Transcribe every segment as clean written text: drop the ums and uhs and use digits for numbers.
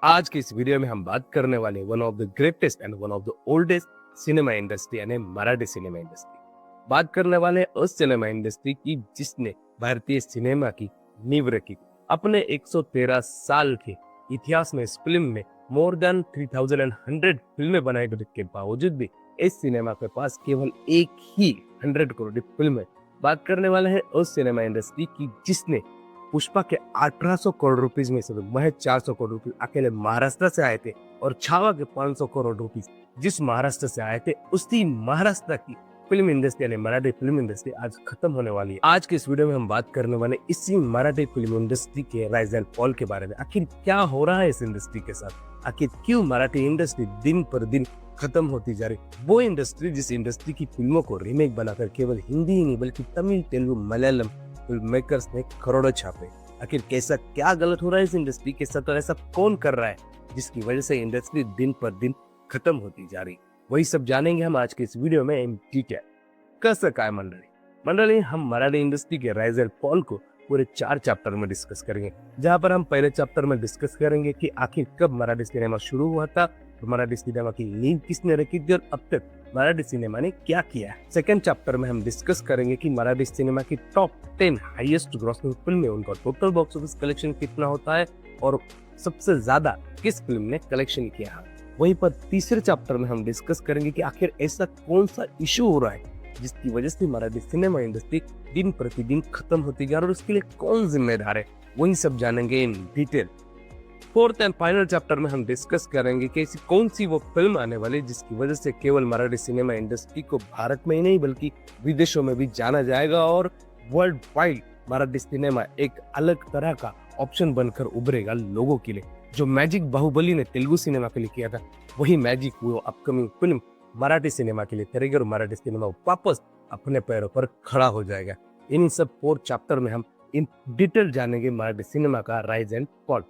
आज की इस वीडियो में हम बात करने वाले one of the greatest and one of the oldest cinema industry यानी मराठी सिनेमा इंडस्ट्री। बात करने वाले उस सिनेमा इंडस्ट्री की जिसने भारतीय सिनेमा की नींव रखी। अपने 113 साल के इतिहास में इस फिल्म में मोर देन 3100 फिल्में बनाए के बावजूद भी इस सिनेमा के पास केवल एक ही 100 करोड़ की फिल्म है। बात करने वाले हैं उस सिनेमा इंडस्ट्री की जिसने पुष्पा के 1800 करोड़ रुपीस में से महज 400 करोड़ रुपीस अकेले महाराष्ट्र से आए थे और छावा के 500 करोड़ रुपीस जिस महाराष्ट्र से आए थे उसी महाराष्ट्र की फिल्म इंडस्ट्री यानी मराठी फिल्म इंडस्ट्री आज खत्म होने वाली है। आज के इस वीडियो में हम बात करने वाले इसी मराठी फिल्म इंडस्ट्री के राइज एंड फॉल के बारे में। आखिर क्या हो रहा है इस इंडस्ट्री के साथ, आखिर क्यों मराठी इंडस्ट्री दिन पर दिन खत्म होती जा रही। वो इंडस्ट्री जिस इंडस्ट्री की फिल्मों को रीमेक बनाकर केवल हिंदी ही नहीं बल्कि तमिल, तेलुगु, मलयालम फिल्म मेकर्स ने करोड़ों छापे। आखिर कैसा क्या गलत हो रहा है इस इंडस्ट्री के साथ और ऐसा कौन कर रहा है जिसकी वजह से इंडस्ट्री दिन पर दिन खत्म होती जा रही। वही सब जानेंगे हम आज के इस वीडियो में इन डिटेल। कसं काय मंडळी हम मराठी इंडस्ट्री के राइज एंड फॉल को पूरे 4 चैप्टर में डिस्कस करेंगे, जहां पर हम पहले चैप्टर में डिस्कस करेंगे कि आखिर कब मराठी सिनेमा शुरू हुआ था, मराठी सिनेमा की नींव किसने रखी थी और अब तक मराठी सिनेमा ने क्या किया है। सेकंड चैप्टर में हम डिस्कस करेंगे कि मराठी सिनेमा की टॉप 10 हाईएस्ट ग्रॉसिंग फिल्म में उनका टोटल बॉक्स ऑफिस कलेक्शन कितना होता है और सबसे ज्यादा किस फिल्म ने कलेक्शन किया है। वहीं पर तीसरे चैप्टर में हम डिस्कस करेंगे कि आखिर ऐसा कौन सा इशू हो रहा है जिसकी वजह से मराठी सिनेमा इंडस्ट्री दिन प्रतिदिन खत्म होती जा रही है और उसके लिए कौन जिम्मेदार है। वही सब जानेंगे in detail. Fourth and final chapter में हम डिस्कस करेंगे कि ऐसी कौन सी वो फिल्म आने वाली जिसकी वजह से केवल मराठी सिनेमा इंडस्ट्री को भारत में ही नहीं बल्कि विदेशों में भी जाना जाएगा और वर्ल्ड वाइड मराठी सिनेमा एक अलग तरह का ऑप्शन बनकर उभरेगा लोगों के लिए। जो मैजिक बाहुबली ने तेलुगु सिनेमा के लिए किया था वही मैजिक वो अपकमिंग फिल्म मराठी सिनेमा के लिए करेगी और मराठी सिनेमा वापस अपने पैरों पर खड़ा हो जाएगा। इन सब 4 चैप्टर में हम इन डिटेल जानेंगे मराठी सिनेमा का राइज एंड फॉल।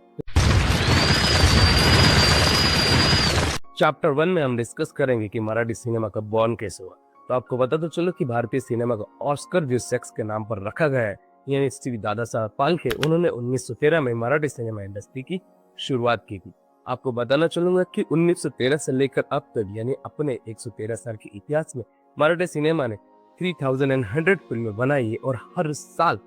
चैप्टर 1 में हम डिस्कस करेंगे कि मराठी सिनेमा का बॉर्न कैसे हुआ। तो आपको बता तो चलो कि भारतीय सिनेमा का ऑस्कर जिस शख्स के नाम पर रखा गया है यानी श्री दादा साहब फाल्के, उन्होंने 1913 में मराठी सिनेमा इंडस्ट्री की शुरुआत की थी। आपको बताना चलूंगा कि 1913 से लेकर अब तक यानी अपने 113 साल के इतिहास में मराठी सिनेमा ने 3100 फिल्में बनाई है और हर साल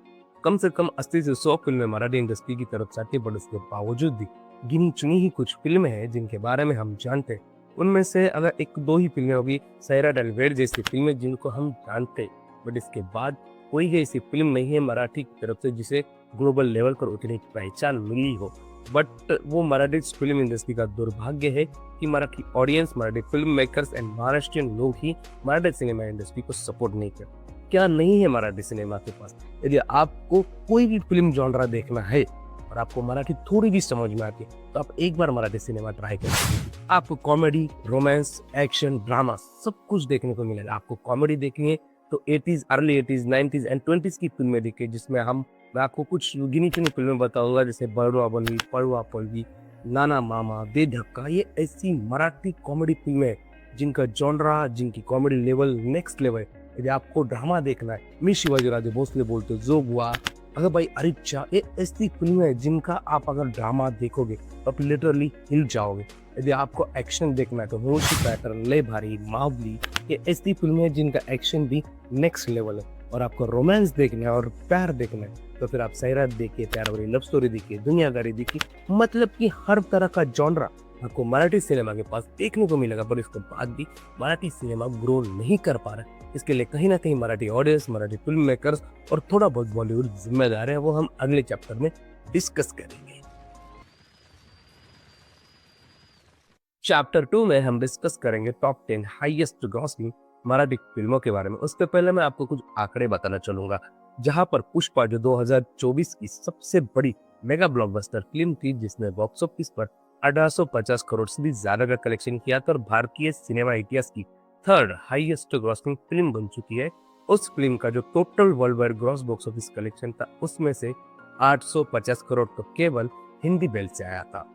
कम से कम 80 से 100 फिल्में मराठी इंडस्ट्री की तरफ से आती है। बट उसके बावजूद भी गिनी चुनी ही कुछ फिल्में हैं जिनके बारे में हम जानते हैं। उनमें से अगर 1-2 ही फिल्में होगी, सैरा डलवेर जैसी फिल्में जिनको हम जानते हैं, बट इसके बाद कोई ऐसी फिल्म नहीं है मराठी की तरफ से जिसे ग्लोबल लेवल पर उतनी पहचान मिली हो। बट वो मराठी फिल्म इंडस्ट्री का दुर्भाग्य है कि Marathi audience, Marathi film makers and Maharashtrian लोग ही मराठी सिनेमा इंडस्ट्री को सपोर्ट नहीं करते। क्या नहीं है मराठी सिनेमा के पास? यदि आपको कोई भी फिल्म जॉनरा देखना है और आपको मराठी थोड़ी भी समझ में आती है तो आप एक बार मराठी सिनेमा ट्राई कर सकते हैं। आपको कॉमेडी, रोमांस, एक्शन, ड्रामा सब कुछ देखने को मिलेगा। आपको कॉमेडी देखनी है तो 80s, early 80s, 90s and 20s की फिल्में देखिए, जिसमें मैं आपको कुछ गिनी चुनी फिल्में बताऊंगा जैसे बड़वा बलवी, पड़वा पलवी, नाना मामा, दे धक्का। ये ऐसी मराठी कॉमेडी फिल्में जिनका जॉनरा, जिनकी कॉमेडी लेवल नेक्स्ट लेवल है। यदि आपको ड्रामा देखना है, मी शिवाजीराजे भोसले बोलते हो, जो हुआ, अगर भाई अरिच्छा, ये ऐसी फिल्में हैं जिनका आप अगर ड्रामा देखोगे तो आप लिटरली हिल जाओगे। यदि आपको एक्शन देखना है तो रोशी पैटर्न, ले भारी, मावली, ये ऐसी फिल्में हैं जिनका एक्शन भी नेक्स्ट लेवल है। और आपको रोमांस देखना है और प्यार देखना है तो फिर आप सैराट देखिए, प्यार भरी लव स्टोरी देखिए, दुनियादारी देखिए। मतलब कि हर तरह का जॉनरा आपको मराठी सिनेमा के पास देखने को मिलेगा। पर इसके बाद भी मराठी सिनेमा ग्रो नहीं कर पा रहा है। इसके लिए कहीं ना कहीं Marathi audience, Marathi film makers और थोड़ा बहुत बॉलीवुड जिम्मेदार है। वो हम अगले चैप्टर में डिस्कस करेंगे। चैप्टर 2 में हम डिस्कस करेंगे टॉप 10 हाईएस्ट ग्रॉसिंग मराठी फिल्मों के बारे में। उससे पहले मैं आपको कुछ आंकड़े बताना चलूंगा, जहां पर पुष्पा जो 2024 की सबसे बड़ी मेगा ब्लॉकबस्टर फिल्म थी जिसने बॉक्स ऑफिस पर 1850 करोड़ से भी ज्यादा का कलेक्शन किया था और भारतीय सिनेमा इतिहास की 3rd हाईएस्ट ग्रॉसिंग फिल्म बन चुकी है। उस फिल्म का जो total world wide gross box office collection था उसमें से 850 करोड़ तो केवल हिंदी बेल्ट से आया था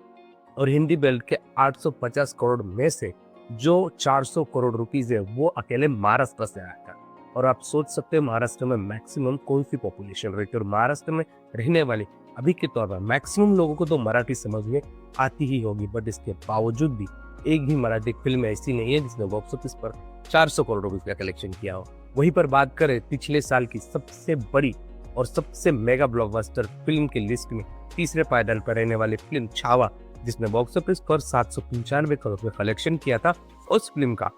और हिंदी बेल्ट के 850 करोड़ में से जो 400 करोड़ रुपीस है वो अकेले महाराष्ट्र से आया था। और आप सोच सकते हैं महाराष्ट्र में मैक्सिमम कौन सी पॉपुलेशन रहती है और महाराष्ट्र में रहने वाली अभी के तौर पर मैक्सिमम लोगों को तो मराठी समझ में आती ही होगी, बट इसके बावजूद भी एक भी मराठी फिल्म ऐसी नहीं है जिसने बॉक्स ऑफिस पर 400 करोड़ रुपए का कलेक्शन किया हो। वहीं पर बात करें पिछले साल की सबसे बड़ी और सबसे मेगा ब्लॉकबस्टर फिल्म की लिस्ट में तीसरे पायदान पर रहने वाली फिल्म छावा, जिसने बॉक्स ऑफिस पर 795 करोड़ रुपए कलेक्शन किया था, उस फिल्म का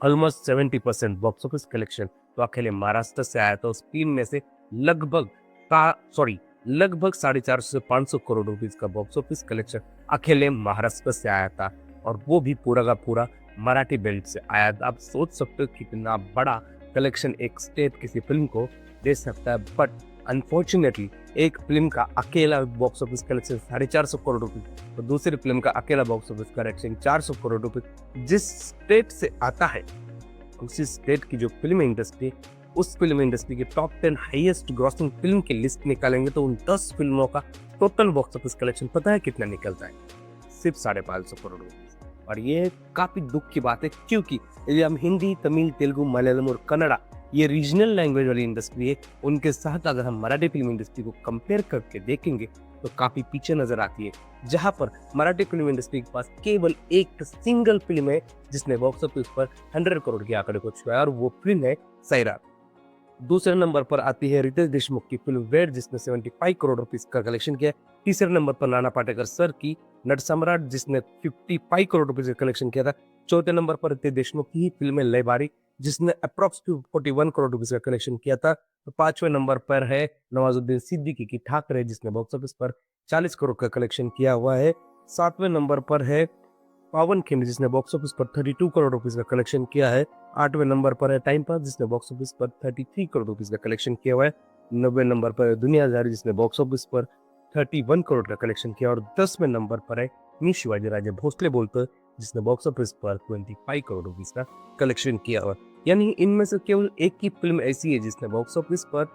ऑलमोस्ट 70% बॉक्स ऑफिस कलेक्शन तो अकेले महाराष्ट्र से आया था। उस फिल्म में से लगभग लगभग 450 से 500 करोड़ रुपीज का बॉक्स ऑफिस कलेक्शन अकेले महाराष्ट्र से आया था, और वो भी पूरा का पूरा मराठी बेल्ट से आया था। आप सोच सकते हो कितना बड़ा कलेक्शन एक स्टेट किसी फिल्म को दे सकता है, बट अनफॉर्चुनेटली एक फिल्म का अकेला बॉक्स ऑफिस कलेक्शन 450 करोड़ रुपए और दूसरी फिल्म का अकेला बॉक्स ऑफिस कलेक्शन 400 करोड़ रुपए जिस स्टेट से आता है, उसी स्टेट की जो फिल्म इंडस्ट्री, उस फिल्म इंडस्ट्री की टॉप 10 हाईएस्ट ग्रॉसिंग फिल्म की लिस्ट निकालेंगे तो उन 10 फिल्मों का टोटल बॉक्स ऑफिस कलेक्शन पता है कितना निकलता है? सिर्फ 550 करोड़ रुपए। और ये काफी दुख की बात है, क्योंकि यदि हम हिंदी, तमिल, तेलुगु, मलयालम और कन्नड़ा, ये रीजनल लैंग्वेज वाली इंडस्ट्री है, उनके साथ अगर हम मराठी फिल्म इंडस्ट्री को कंपेयर करके देखेंगे तो काफी पीछे नजर आती है। जहां पर मराठी फिल्म इंडस्ट्री के पास केवल एक सिंगल फिल्म है जिसने बॉक्स ऑफिस पर 100 करोड़ के आंकड़े को छुआ, और वो फिल्म है सैराट। दूसरे नंबर पर आती है रितेश देशमुख की फिल्म वेड, जिसने 75 करोड़ रुपीस का कलेक्शन किया। तीसरे नंबर पर नाना पाटेकर सर की नट सम्राट, जिसने 55 करोड़ रुपीस का कलेक्शन किया था। चौथे नंबर पर रितेश देशमुख की फिल्म है लयबारी, जिसने अप्रॉक्स 41 करोड़ रुपीस का कलेक्शन किया था। तो पांचवें नंबर पर है नवाजुद्दीन सिद्दीकी की ठाकरे, जिसने बॉक्स ऑफिस पर 40 करोड़ का कलेक्शन किया हुआ है। सातवें नंबर पर है पावन खेम, जिसने बॉक्स ऑफिस पर 32 करोड़ रुपीस का कलेक्शन किया है। आठवें नंबर पर है टाइम पास, जिसने बॉक्स ऑफिस पर 33 करोड़ रुपीस का कलेक्शन किया हुआ है। 90वें नंबर पर है दुनियादारी, जिसने बॉक्स ऑफिस पर 31 करोड़ का कलेक्शन किया, और 10वें नंबर पर है मी शिवाजी राजे भोसले बोलते, जिसने बॉक्स ऑफिस पर 25 करोड़ रुपीस का कलेक्शन किया हुआ। यानी इनमें से केवल एक ही फिल्म ऐसी है जिसने बॉक्स ऑफिस पर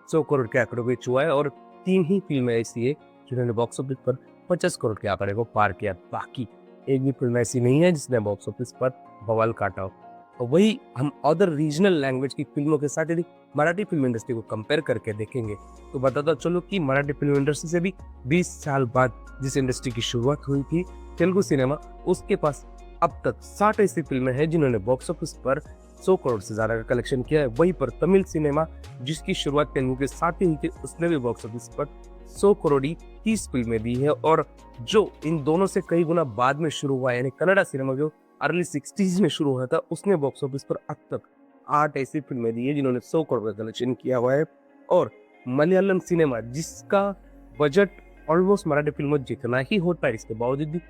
100 करोड़ के आंकड़े को छुआ है, और 3 ही फिल्में ऐसी है जिन्होंने बॉक्स ऑफिस पर 50 करोड़ के आंकड़े को पार किया। बाकी एक भी फिल्म ऐसी नहीं है जिसने बॉक्स ऑफिस पर बवाल काटा हो। और वही हम अदर रीजनल लैंग्वेज की फिल्मों के साथ यदि मराठी फिल्म इंडस्ट्री को कंपेयर करके देखेंगे तो बताता चलो कि मराठी फिल्म इंडस्ट्री से भी 20 साल बाद जिस इंडस्ट्री की शुरुआत हुई थी तेलुगु सिनेमा, उसके पास अब तक 60 ऐसी फिल्में हैं जिन्होंने बॉक्स ऑफिस पर 100 करोड़ से ज्यादा का कलेक्शन किया है। वहीं पर तमिल सिनेमा, जिसकी शुरुआत तेलुगु के साथ ही हुई थी, उसने भी बॉक्स ऑफिस पर 100 करोड़ 30 फिल्में दी है। और जो इन दोनों से कई गुना बाद में शुरू हुआ, यानी कन्नड़ा सिनेमा जो अर्ली 60s में शुरू हुआ था, उसने बॉक्स ऑफिस पर अब तक 8 ऐसी फिल्में दी है जिन्होंने 100 करोड़ का कलेक्शन किया हुआ है। और मलयालम सिनेमा, जिसका बजट ऑलमोस्ट मराठी फिल्मों जितना ही होता है, इसके बावजूद भी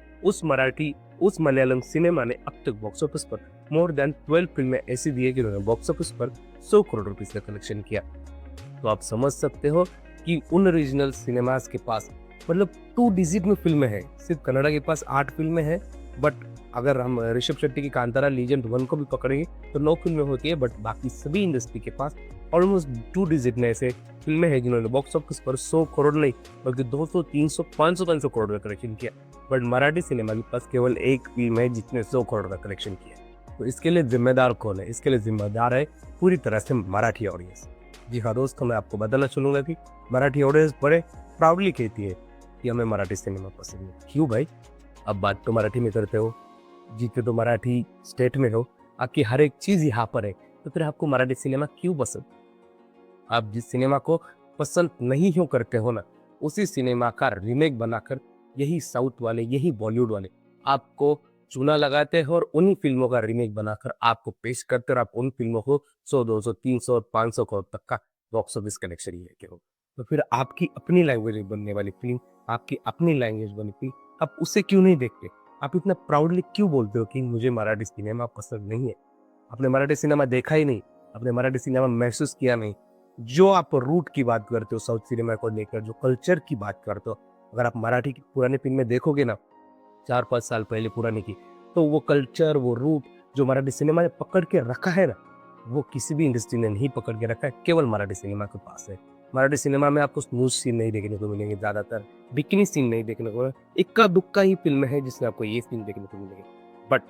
उस मलयालम सिनेमा ने अब तक बॉक्स ऑफिस पर मोर देन 12 फिल्में ऐसी दी है जिन्होंने बॉक्स ऑफिस पर 100 करोड़ रुपीस का कलेक्शन किया। तो आप समझ सकते हो कि उन रीजनल सिनेमास के पास मतलब 2 डिजिट में फिल्में हैं। सिर्फ कन्नड़ा के पास 8 फिल्में हैं, बट अगर हम ऋषभ शेट्टी की कांतारा लीजेंड 1 को भी पकड़ेंगे तो 9 फिल्में होती है। बट बाकी सभी इंडस्ट्री के पास ऑलमोस्ट 2 डिजिट में ऐसे फिल्में हैं जिन्होंने बॉक्स ऑफिस पर 100 करोड़ नहीं बल्कि 200, 300, 500 करोड़ का कलेक्शन किया। बट मराठी सिनेमा के पास केवल एक फिल्म है जिसने 100 करोड़ का कलेक्शन किया। तो इसके लिए जिम्मेदार कौन है? इसके लिए जिम्मेदार है पूरी तरह से मराठी ऑडियंस। जी हाँ दोस्तों, मैं आपको बताना चाहूँगा कि मराठी ऑडियंस बड़े प्राउडली कहती है कि हमें मराठी सिनेमा पसंद है। क्यों भाई? अब बात तो मराठी में करते हो, जीते तो मराठी स्टेट में हो, आपकी हर एक चीज़ यहाँ पर है, तो फिर आपको मराठी सिनेमा क्यों पसंद? आप जिस सिनेमा को पसंद नहीं हो करते हो ना, उसी सिनेमा का रीमेक बनाकर यही साउथ वाले, यही बॉलीवुड वाले आपको चूना लगाते हैं और उन्हीं फिल्मों का रीमेक बनाकर आपको पेश करते और आप उन फिल्मों को 100, 200, 300 और 500 करोड़ तक का बॉक्स ऑफिस कलेक्शन ही लेके हो। तो फिर आपकी अपनी लैंग्वेज में बनने वाली फिल्म, आपकी अपनी लैंग्वेज बनी फिल्म, आप उसे क्यों नहीं देखते? आप इतना प्राउडली क्यों बोलते हो कि मुझे मराठी सिनेमा पसंद नहीं है? आपने मराठी सिनेमा देखा ही नहीं, आपने मराठी सिनेमा महसूस किया नहीं। जो आप रूट की बात करते हो साउथ सिनेमा को लेकर, जो कल्चर की बात करते हो, अगर आप मराठी की पुरानी फिल्में देखोगे ना 4-5 साल पहले पुरानी की, तो वो कल्चर, वो रूट जो मराठी सिनेमा ने पकड़ के रखा है ना, वो किसी भी इंडस्ट्री ने नहीं पकड़ के रखा है, केवल मराठी सिनेमा के पास है। मराठी सिनेमा में आपको स्मूथ सीन नहीं देखने को मिलेंगे, ज्यादातर बिकिनी सीन नहीं देखने को, इक्का दुक्का ही फिल्म है जिसमें आपको ये सीन देखने को मिलेंगे। बट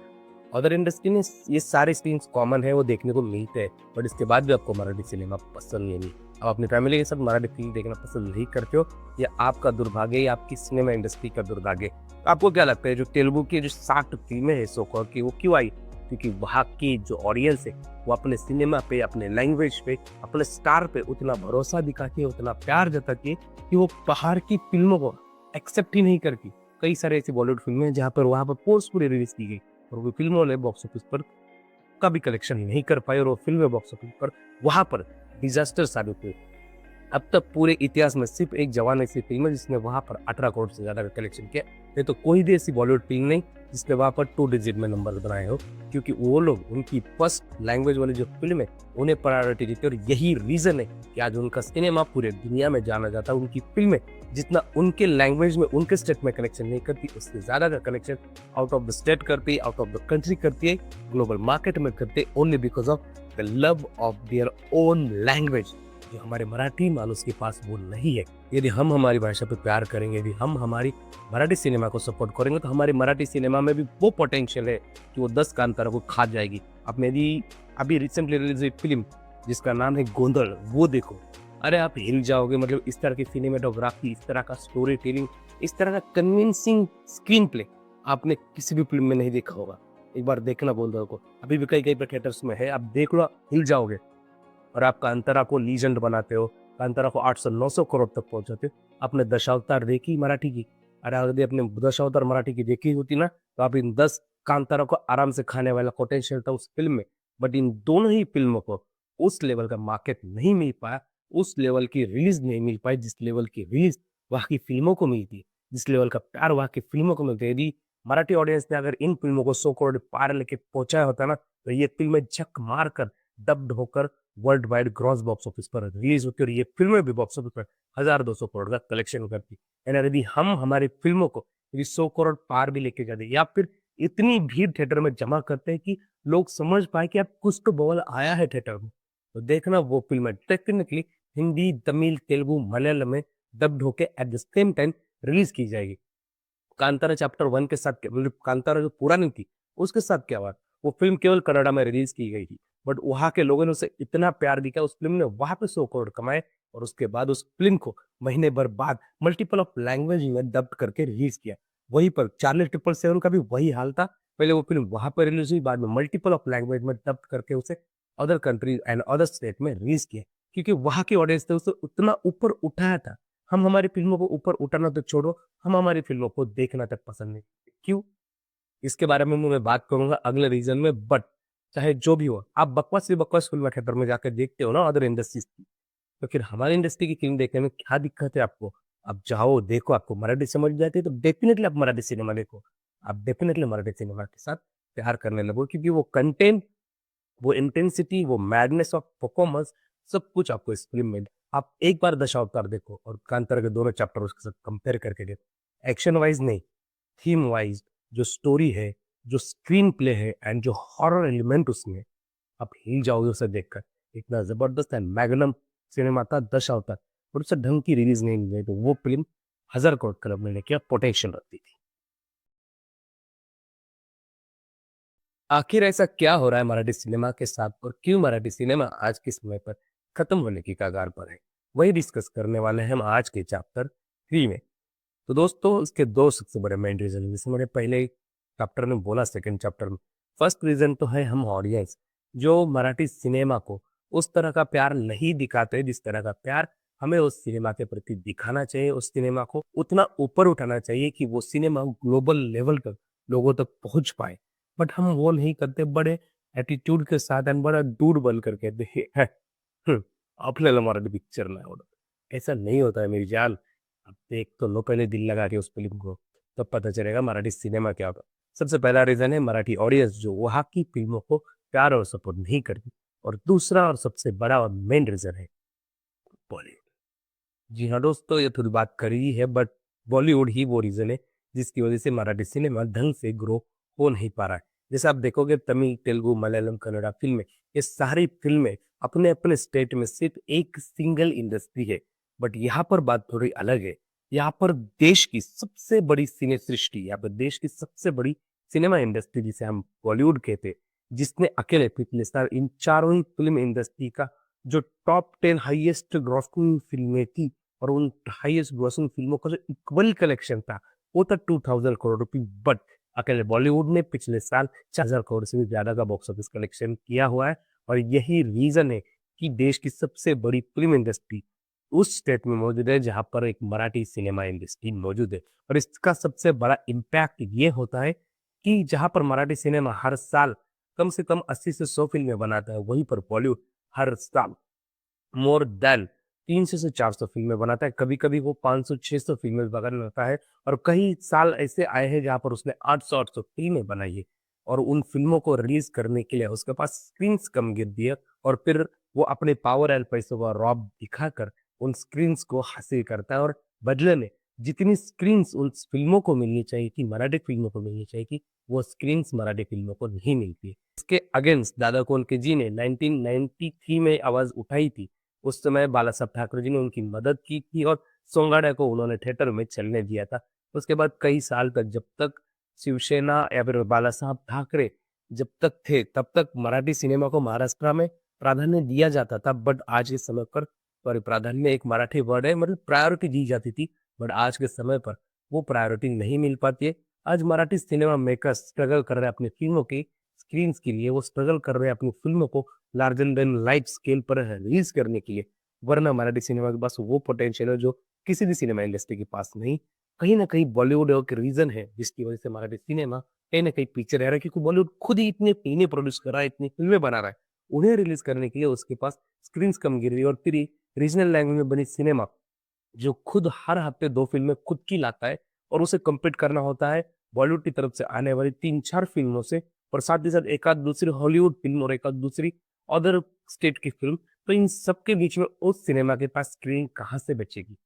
अदर इंडस्ट्री में ये सारे सीन्स कॉमन है, वो देखने को मिलते हैं, बट इसके बाद भी आपको मराठी सिनेमा पसंद नहीं। आप अपनी फैमिली के साथ मराठी फिल्म देखना पसंद नहीं करते हो, या आपका दुर्भाग्य या आपकी सिनेमा इंडस्ट्री का दुर्भाग्य। तो आपको क्या लगता है जो तेलुगु की जो 60 फिल्में हैं सो कॉल्ड की, वो क्यों आई? क्योंकि वहाँ की जो ऑडियंस है वो अपने सिनेमा पे, अपने लैंग्वेज पे, अपने स्टार पे उतना भरोसा दिखाती है, उतना प्यार जताती है कि वो बाहर की फिल्मों को एक्सेप्ट ही नहीं करती। कई सारे ऐसी बॉलीवुड फिल्में हैं जहाँ पर वहाँ पर पोस्टफुली रिलीज की गई और वो फिल्मों ने बॉक्स ऑफिस पर का भी कलेक्शन नहीं कर पाई और वो फिल्में बॉक्स ऑफिस पर वहां पर डिजास्टर साबित हुई। अब तक पूरे इतिहास में सिर्फ एक जवान ऐसी फिल्म है जिसने वहां पर 18 करोड़ से ज्यादा का कलेक्शन किया। नहीं तो कोई भी ऐसी बॉलीवुड फिल्म नहीं जिसने वहां पर 2 डिजिट में नंबर बनाए हो, क्योंकि वो लोग उनकी फर्स्ट लैंग्वेज वाली जो फिल्म है उन्हें प्रायोरिटी देते और यही रीजन है कि आज उनका सिनेमा पूरे दुनिया में जाना जाता है। उनकी फिल्में जितना उनके लैंग्वेज में, उनके स्टेट में कलेक्शन नहीं करती, उससे ज्यादा का collection out of the state करती है, आउट ऑफ द कंट्री करती है, ग्लोबल मार्केट में करते हैं, only because of the love of their own language. जो हमारे मराठी मानुस के पास वो नहीं है। यदि हम हमारी भाषा पे प्यार करेंगे, यदि हम हमारी मराठी सिनेमा को सपोर्ट करेंगे, तो हमारी मराठी सिनेमा में भी वो पोटेंशियल है कि वो 10 कांतारा को खा जाएगी। अब मेरी अभी रिसेंटली रिलीज हुई फिल्म जिसका नाम है गोंधल, वो देखो, अरे आप हिल जाओगे। मतलब इस तरह की सिनेमेटोग्राफी, इस तरह का स्टोरी टेलिंग, इस तरह का कन्विंसिंग स्क्रीन प्ले आपने किसी भी फिल्म में नहीं देखा होगा। एक बार देखना गोंधल को, अभी भी कई कई थिएटर्स में है, आप देख लो, हिल जाओगे। और आप कांतारा को लीजेंड बनाते हो, कांतारा को 800-900 करोड़ तक पहुंचाते हो। आपने दशावतार देखी मराठी की? अरे यदि आपने दशावतार मराठी की देखी होती ना, तो आप इन 10 कांतारा को आराम से खाने वाला पोटेंशियल था उस फिल्म में। बट इन दोनों ही फिल्मों को उस लेवल का मार्केट नहीं मिल पाया, उस लेवल की रिलीज नहीं मिल पाई जिस लेवल की रिलीज वहाँ की फिल्मों को मिलती, जिस लेवल का प्यार वहाँ की फिल्मों को मिलता है। यदि मराठी ऑडियंस ने अगर इन फिल्मों को 100 करोड़ पार लेके पहुंचाया होता ना, तो ये फिल्में झक मार कर, डब्ड होकर world wide gross box office पर रिलीज होती और ये फिल्में भी बॉक्स ऑफिस पर 1,200 करोड़ का कलेक्शन करती। यानी यदि हम हमारी फिल्मों को यदि 100 करोड़ पार भी लेके जाते, या फिर इतनी भीड़ थिएटर में जमा करते हैं कि लोग समझ पाए कि अब कुछ तो बवाल आया है थिएटर में, तो देखना वो फिल्म डेफिनेटली हिंदी, तमिल, तेलुगु, मलयालम में डब्ड होके at the same time release की जाएगी। कांतारा चैप्टर 1 के साथ मतलब कांतारा जो पुरानी थी, उसके साथ क्या हुआ? वो फ़िल्म केवल कन्नड़ा में रिलीज़ की गई थी, बट वहाँ के लोगों ने उसे इतना प्यार दिया, उस फ़िल्म ने वहाँ पे 100 करोड़ कमाए और उसके बाद उस फ़िल्म को महीने भर बाद मल्टीपल ऑफ लैंग्वेज में डब्ड करके रिलीज़ किया। वहीं पर चार्ली 777 का भी वही हाल था। पहले वो फ़िल्म वहाँ पे रिलीज़ हुई, बाद में मल्टीपल ऑफ लैंग्वेज में डब्ड करके उसे other countries and other state में रिलीज़ किया, क्योंकि वहाँ की ऑडियंस ने उसे उतना ऊपर उठाया था। हम हमारी फ़िल्मों को ऊपर उठाना तो छोड़ो, हम हमारी फ़िल्मों को देखना तक पसंद नहीं करते। क्यों? इसके बारे में मैं बात करूँगा अगले रीज़न में, बट चाहे जो भी हो, आप बकवास से बकवास फ़िल्म थिएटर में जाकर देखते हो ना अदर इंडस्ट्रीज़ की, तो फिर हमारी इंडस्ट्री की फ़िल्म देखने में क्या दिक्कत है आपको? आप जाओ, देखो, आपको मराठी समझ जाती है तो डेफ़िनेटली आप मराठी सिनेमा देखो। आप डेफ़िनेटली मराठी सिनेमा के साथ प्यार करने लगो, क्योंकि वो कंटेंट, वो इंटेंसिटी, वो मैडनेस ऑफ परफॉर्मेंस, सब कुछ आपको इस फ़िल्म में। आप एक बार दशावतार देखो और कांतारा के दोनों चैप्टर उसके साथ कंपेयर करके देखो। एक्शन वाइज़ नहीं, थीम वाइज़, जो स्टोरी है, जो स्क्रीन प्ले है एंड जो हॉरर एलिमेंट उसमें है, आप हिल जाओगे उसे देखकर। इतना ज़बरदस्त एंड मैग्नम सिनेमा था दशावतार, और उसे ढंग की रिलीज़ नहीं मिली, तो वो फ़िल्म 1000 करोड़ क्लब में लेके पोटेंशियल रखती थी। आखिर ऐसा क्या हो रहा है मराठी सिनेमा के साथ और क्यों मराठी सिनेमा आज के समय पर खत्म होने की कगार पर है? वही डिस्कस करने वाले हैं हम आज के चैप्टर 3 में। तो दोस्तों, इसके 2 सबसे बड़े मेन रीज़न हैं, जैसे मैंने पहले चैप्टर में बोला, सेकंड चैप्टर में। फर्स्ट रीज़न तो है हम ऑडियंस, जो मराठी सिनेमा को उस तरह का प्यार नहीं दिखाते जिस तरह का प्यार हमें उस सिनेमा के प्रति दिखाना चाहिए। उस सिनेमा को उतना ऊपर उठाना चाहिए कि वो सिनेमा ग्लोबल लेवल तक लोगों तक पहुँच पाए। बट हम वो नहीं करते, बड़े एटीट्यूड के साथ एंड बड़ा दूर बन करके देखिए आपल्याला मराठी पिक्चर नाही आवडत। ऐसा नहीं होता है मेरी जान। आप देख तो लो पहले दिल लगा के उस फ़िल्म को, तब पता चलेगा मराठी सिनेमा क्या होता है। सबसे पहला रीज़न है मराठी ऑडियंस जो वहाँ की फ़िल्मों को प्यार और सपोर्ट नहीं करती, और दूसरा और सबसे बड़ा और मेन रीज़न है बॉलीवुड। जी हाँ दोस्तों, ये थोड़ी बात करी ही है, बट बॉलीवुड ही वो रीज़न है जिसकी वज़ह से मराठी सिनेमा ढंग से ग्रो हो नहीं पा रहा है। जैसे आप देखोगे तमिल, तेलुगु, मलयालम, कन्नड़ा फ़िल्में, ये सारी फ़िल्में अपने-अपने स्टेट में सिर्फ़ एक सिंगल इंडस्ट्री है। बट यहाँ पर बात थोड़ी अलग है। यहाँ पर देश की सबसे बड़ी सिने सृष्टि, यहाँ पर देश की सबसे बड़ी सिनेमा इंडस्ट्री जिसे हम बॉलीवुड कहते हैं, जिसने अकेले पिछले साल इन चारों ही फ़िल्म इंडस्ट्री का जो टॉप 10 हाईएस्ट ग्रॉसिंग फिल्में थी और उन हाईएस्ट ग्रॉसिंग फिल्मों का जो इक्वल कलेक्शन था वो था 2000 करोड़ रुपए। बट अकेले बॉलीवुड ने पिछले साल 4000 करोड़ से भी ज्यादा का बॉक्स ऑफिस कलेक्शन किया हुआ है। और यही रीजन है कि देश की सबसे बड़ी फिल्म इंडस्ट्री उस स्टेट में मौजूद है जहां पर एक मराठी सिनेमा इंडस्ट्री मौजूद है। और इसका सबसे बड़ा इम्पैक्ट ये होता है कि जहां पर मराठी सिनेमा हर साल कम से कम 80 से 100 फिल्में बनाता है, वहीं पर बॉलीवुड हर साल मोर देन 300 से 400 फिल्में बनाता है। कभी-कभी वो 500-600 फिल्में बनाता है और कई साल ऐसे आए हैं जहाँ पर उसने 800-800 फिल्में बनाई है। और उन फिल्मों को रिलीज़ करने के लिए उसके पास स्क्रीन्स कम गिरती है और फिर वो अपने पावर एंड पैसों का रौब दिखाकर उन स्क्रीन्स को हासिल करता है और बदले में जितनी स्क्रीन्स उन फिल्मों को मिलनी चाहिए थी, मराठी फिल्मों को मिलनी चाहिए थी, वो स्क्रीन्स मराठी फिल्मों को नहीं मिलती है। इसके अगेंस्ट दादा कोंडके जी ने 1993 में आवाज़ उठाई थी। उस समय बाला साहब ठाकरे जी ने उनकी मदद की थी और सोंगाड़ा को उन्होंने थिएटर में चलने दिया था। उसके बाद कई साल तक जब तक शिवसेना या फिर बाला साहब ठाकरे जब तक थे, तब तक मराठी सिनेमा को महाराष्ट्र में प्राधान्य दिया जाता था। बट आज के समय पर सॉरी प्राधान्य एक मराठी वर्ड है, मतलब प्रायोरिटी दी जाती थी। बट आज के समय पर वो प्रायोरिटी नहीं मिल पाती है। आज मराठी सिनेमा मेकर्स स्ट्रगल कर रहे हैं अपनी फिल्मों की स्क्रीन्स के लिए, वो स्ट्रगल कर रहे हैं अपनी फिल्मों को लार्जर देन लाइफ स्केल पर रिलीज करने के लिए। वरना मराठी सिनेमा के पास वो पोटेंशियल है जो किसी भी सिनेमा इंडस्ट्री के पास नहीं। कहीं न कहीं बॉलीवुड एक रीज़न है जिसकी वज़ह से मराठी सिनेमा कहीं न कहीं पीछे रह रहा है, क्योंकि बॉलीवुड खुद ही इतनी फ़िल्में प्रोड्यूस कर रहा है, इतनी फ़िल्में बना रहा है। उन्हें रिलीज़ करने के लिए उसके पास स्क्रीन्स कम गिर रही है और फिर रीजनल लैंग्वेज में बनी सिनेमा जो खुद हर हफ्ते 2 फ़िल्में खुद की लाता है और उसे कम्पीट करना होता है बॉलीवुड की तरफ से आने वाली 3-4 फ़िल्मों से और साथ ही साथ एक आध दूसरी हॉलीवुड फ़िल्म और एक आध दूसरी अदर स्टेट की फ़िल्म। तो इन सब के बीच में उस सिनेमा के पास स्क्रीन कहाँ से बचेगी?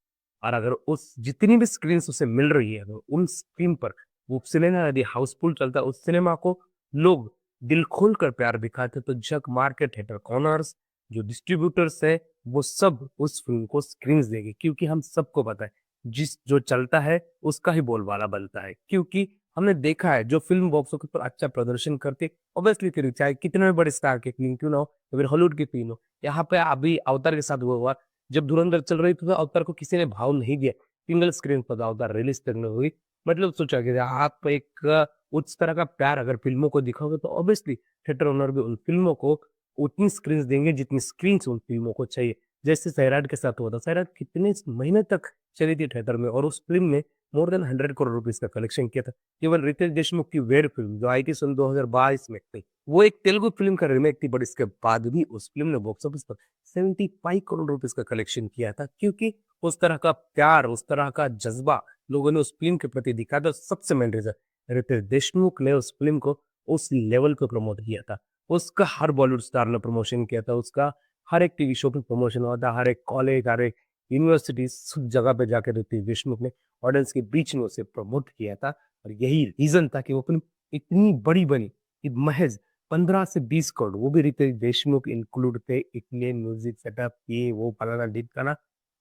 और अगर उस जितनी भी स्क्रीन्स उसे मिल रही है, अगर उन स्क्रीन पर वो सिनेमा यदि हाउसफुल चलता है, उस सिनेमा को लोग दिल खोलकर प्यार दिखाते, तो जग मार के थिएटर कॉर्नर्स, जो डिस्ट्रीब्यूटर्स है, वो सब उस फ़िल्म को स्क्रीन्स देंगे, क्योंकि हम सबको पता है, जिस जो चलता है, उसका ही बोलबाला बनता है। क्योंकि हमने देखा है, जो फ़िल्म बॉक्स ऑफिस पर अच्छा प्रदर्शन करती है, ऑब्वियसली फिर चाहे कितने भी बड़े स्टार की फ़िल्म क्यों ना हो, या फिर हॉलीवुड की फ़िल्म हो। यहाँ पे अभी अवतार के साथ वो हुआ, जब धुरंधर चल रही थी, तो अवतार को किसी ने भाव नहीं दिया। सिंगल स्क्रीन पर अवतार रिलीज़ करनी हुई। मतलब सोचा कि आप एक उस तरह का प्यार अगर फ़िल्मों को दिखाओगे, तो ऑब्वियसली थिएटर ओनर भी उन फ़िल्मों को उतनी स्क्रीन्स देंगे जितनी स्क्रीन्स उन फ़िल्मों को चाहिए। जैसे सैराट के साथ हुआ था। सैराट कितने महीने तक चली थी थिएटर में और उस फ़िल्म ने मोर देन 100 करोड़ रुपीज़ का कलेक्शन किया था। केवल रितेश देशमुख की वेड फ़िल्म जो आई थी सन 2022 में थी, वो एक तेलुगु फ़िल्म का रीमेक थी, बट इसके बाद भी उस फ़िल्म ने बॉक्स ऑफिस पर 75 करोड़ रुपीज़ का कलेक्शन किया था, क्योंकि उस तरह का प्यार, उस तरह का जज़्बा लोगों ने उस फ़िल्म के प्रति दिखाया था। सबसे मेन रीज़न रितेश देशमुख ने उस फ़िल्म को उस लेवल पे प्रमोट किया था। उसका हर बॉलीवुड स्टार ने प्रमोशन किया था, उसका हर एक टीवी शो पे प्रमोशन हुआ था, हर एक कॉलेज, हर एक यूनिवर्सिटी सब जगह पे जाके रितेश देशमुख ने ऑडियंस के बीच में उसे प्रमोट किया था। और यही रीज़न था कि वो फ़िल्म इतनी बड़ी बनी कि महज़ 15 से 20 करोड़, वो भी रितेश देशमुख इंक्लूड थे, इतने म्यूज़िक सेटअप ये वो फलाना-ढिमकाना,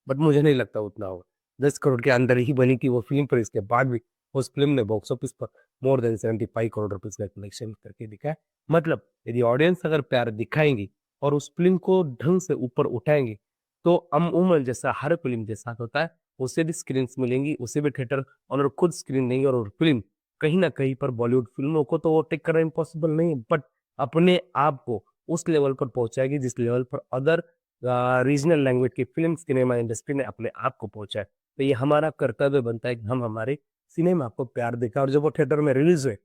बट मुझे नहीं लगता उतना होगा। 10 करोड़ के अंदर ही बनी थी वो फ़िल्म, पर इसके बाद भी उस फ़िल्म ने बॉक्स ऑफिस पर मोर देन 75 करोड़ रुपीज़ का कलेक्शन करके दिखाया। मतलब यदि ऑडियंस अगर प्यार दिखाएँगी और उस फ़िल्म को ढंग से ऊपर उठाएँगे, तो अमूमन जैसा हर फ़िल्म के साथ होता है, उसे भी स्क्रीन्स मिलेंगी, उसे भी थिएटर ओनर खुद स्क्रीन देंगे और फ़िल्म कहीं न कहीं पर बॉलीवुड फ़िल्मों को तो ओवरटेक करना इम्पॉसिबल नहीं है, बट अपने आप को उस लेवल पर पहुँचाएगी जिस लेवल पर अदर रीजनल लैंग्वेज की फ़िल्म सिनेमा इंडस्ट्री ने अपने आप को पहुँचा है। तो ये हमारा कर्तव्य बनता है कि हम हमारे सिनेमा को प्यार दिखाएँ और जब वो थिएटर में रिलीज़ हुए,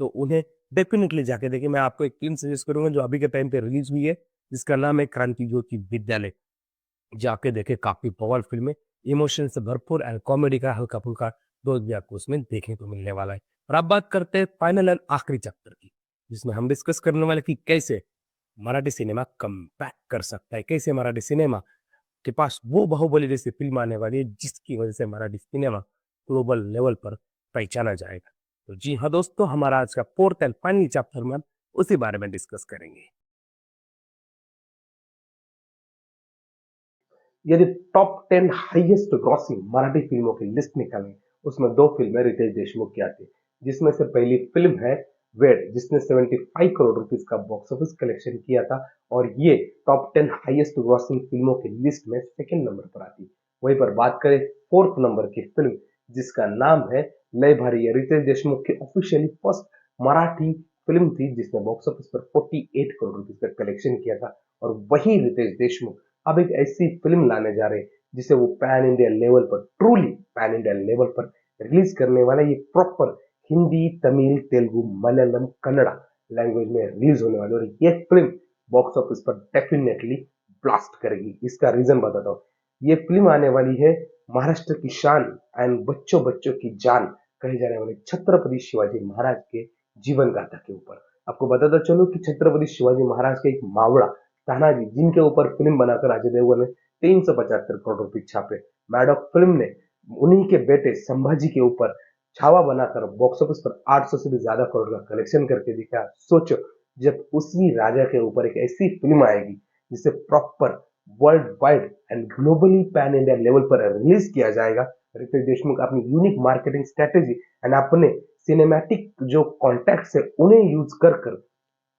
तो उन्हें डेफ़िनिटली जाके देखें। मैं आपको एक फ़िल्म सजेस्ट करूँगा जो अभी के टाइम पे रिलीज़ हुई है, जिसका नाम है क्रांति ज्योति विद्यालय। जाके देखें, काफ़ी बवाल फ़िल्म है, इमोशन से भरपूर एंड कॉमेडी का हल्का-फुल्का डोज़ भी आपको उसमें देखने को मिलने वाला है। और अब बात करते हैं फाइनल एंड आखिरी चैप्टर की, जिसमें हम डिस्कस करने वाले कि कैसे मराठी सिनेमा कमबैक कर सकता है, कैसे मराठी सिनेमा के पास वो बाहुबली जैसी फ़िल्म आने वाली है, जिसकी वज़ह से मराठी सिनेमा ग्लोबल लेवल पर पहचाना जाएगा। तो जी हाँ दोस्तों, हमारा आज का 4th एंड फाइनल चैप्टर में हम उसी बारे में डिस्कस करेंगे। यदि टॉप 10 हाईएस्ट ग्रॉसिंग मराठी फिल्मों की लिस्ट निकालें, उसमें 2 फिल्में रितेश देशमुख की आती है, जिसमें से पहली फिल्म है वेड, जिसने 75 करोड़ रुपीस का बॉक्स ऑफिस कलेक्शन किया था और ये टॉप 10 हाईएस्ट ग्रॉसिंग फिल्मों की लिस्ट में सेकंड नंबर पर आती। वहीं पर बात करें फोर्थ नंबर की फिल्म जिसका नाम है लय भारी, रितेश देशमुख की ऑफिशियली फर्स्ट मराठी फिल्म थी जिसने बॉक्स ऑफिस पर 48 करोड़ रुपीस का कलेक्शन किया था। और वही रितेश देशमुख अब एक ऐसी फिल्म लाने जा रहे हैं जिसे वो पैन इंडिया लेवल पर, ट्रूली पैन इंडिया लेवल पर रिलीज करने वाला। ये प्रॉपर हिंदी, तमिल, तेलुगु, मलयालम, कन्नड़ा लैंग्वेज में रिलीज होने वाली और ये फिल्म बॉक्स ऑफिस पर डेफिनेटली ब्लास्ट करेगी। इसका रीजन बताता हूँ। ये फिल्म आने वाली है महाराष्ट्र की शान एंड बच्चों बच्चों की जान कहे जाने वाले छत्रपति शिवाजी महाराज के जीवन गाथा के ऊपर। आपको बताता चलो कि छत्रपति शिवाजी महाराज के एक मावड़ा तानाजी, जिनके ऊपर फिल्म बनाकर अजय देवगन ने 375 करोड़ रुपए छापे, मैडॉक फिल्म ने उन्हीं के बेटे संभाजी के ऊपर छावा बनाकर बॉक्स ऑफिस पर 800 से भी ज्यादा करोड़ का कलेक्शन करके दिखा। सोचो, जब उसी राजा के ऊपर एक ऐसी फिल्म आएगी जिसे proper world wide and globally pan India level पर रिलीज किया जाएगा, रितेश देशमुख अपनी यूनिक मार्केटिंग स्ट्रेटेजी एंड अपने सिनेमैटिक जो कॉन्टैक्ट्स है उन्हें यूज कर कर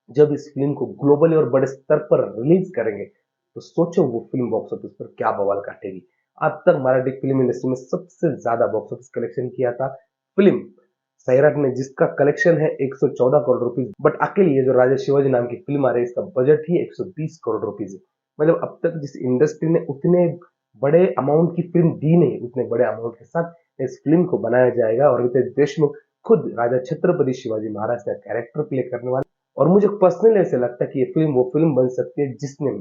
जब इस फिल्म को ग्लोबली और बड़े स्तर पर रिलीज करेंगे तो सोचो वो फिल्म बॉक्स ऑफिस पर क्या बवाल काटेगी। अब तक मराठी फिल्म इंडस्ट्री में सबसे ज्यादा बॉक्स ऑफिस कलेक्शन किया था फिल्म सैराट ने, जिसका कलेक्शन है 114 करोड़ रुपीज। बट अकेले ये जो राजा शिवाजी नाम की फिल्म आ रही है इसका बजट ही 120 करोड़ रुपीज है। मतलब अब तक जिस इंडस्ट्री ने उतने बड़े अमाउंट की फिल्म दी नहीं, उतने बड़े अमाउंट के साथ इस फिल्म को बनाया जाएगा और रितेश देशमुख खुद राजा छत्रपति शिवाजी महाराज का कैरेक्टर प्ले करने वाले। और मुझे पर्सनली ऐसा लगता है कि ये फिल्म वो फिल्म बन सकती है जिसने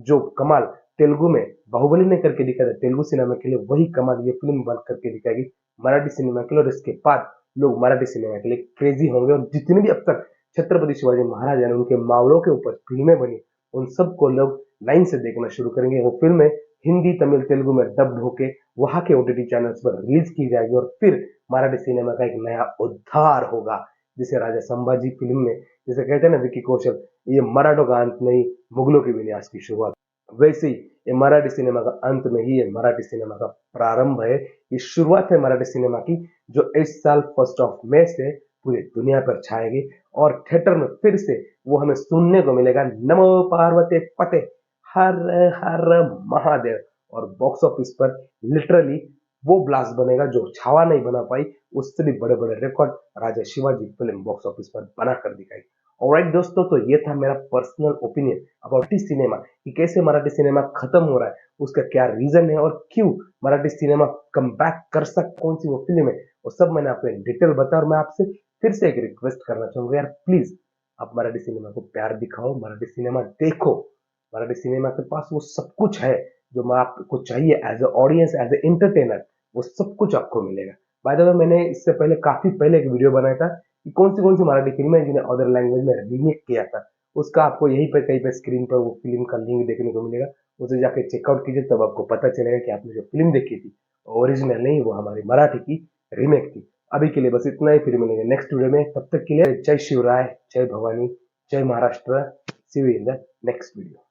जो कमाल तेलुगु में बाहुबली ने करके दिखाया था तेलुगु सिनेमा के लिए, वही कमाल ये फिल्म बन करके दिखाएगी मराठी सिनेमा के लिए। और इसके बाद लोग मराठी सिनेमा के लिए क्रेजी होंगे और जितने भी अब तक छत्रपति शिवाजी महाराज यानी उनके मावड़ों के ऊपर फिल्में बनी उन सबको लोग लाइन से देखना शुरू करेंगे। वो फिल्में हिंदी, तमिल, तेलुगु में डब्ड होके वहां के ओटीटी चैनल्स पर रिलीज की जाएगी और फिर मराठी सिनेमा का एक नया उद्धार होगा। जिसे राजा संभाजी फिल्म में, जैसे कहते हैं ना विकी कौशल, ये मराठों का अंत नहीं, मुगलों के विनाश की शुरुआत, वैसे ही ये मराठी सिनेमा का अंत नहीं, ये मराठी सिनेमा का प्रारंभ है। ये शुरुआत है मराठी सिनेमा की जो इस साल 1 मई से पूरी दुनिया पर छाएगी और थिएटर में फिर से वो हमें सुनने को मिलेगा, नमो पार्वती पते हर हर महादेव। और बॉक्स ऑफिस पर लिटरली वो ब्लास्ट बनेगा जो छावा नहीं बना पाई, उससे भी बड़े बड़े रिकॉर्ड राजा शिवाजी फिल्म बॉक्स ऑफिस पर बना कर दिखाई। ऑलराइट दोस्तों, तो ये था मेरा पर्सनल ओपिनियन अबाउट सिनेमा कि कैसे मराठी सिनेमा खत्म हो रहा है, उसका क्या रीजन है और क्यों मराठी सिनेमा कम बैक कर सकता, कौन सी वो फिल्म है, वो सब मैंने आपको डिटेल बताया। और मैं आपसे फिर से एक रिक्वेस्ट करना चाहूंगा यार, प्लीज आप मराठी सिनेमा को प्यार दिखाओ, मराठी सिनेमा देखो। मराठी सिनेमा के पास वो सब कुछ है जो मैं आपको चाहिए as a audience, as a entertainer, वो सब कुछ आपको मिलेगा। बाय द वे, मैंने इससे पहले काफी पहले एक वीडियो बनाया था कि कौन सी मराठी फिल्में हैं जिन्हें अदर लैंग्वेज में रीमेक किया था। उसका आपको यहीं पे कहीं पे स्क्रीन पर वो फिल्म का लिंक देखने को मिलेगा, उसे जाके चेकआउट कीजिए, तब आपको पता चलेगा कि आपने जो फिल्म देखी थी ओरिजिनल नहीं, वो हमारी मराठी की रीमेक थी। अभी के लिए बस इतना ही, फिर मिलेंगे नेक्स्ट वीडियो में। तब तक के लिए जय शिवराय, जय भवानी, जय Maharashtra. See you in the next video.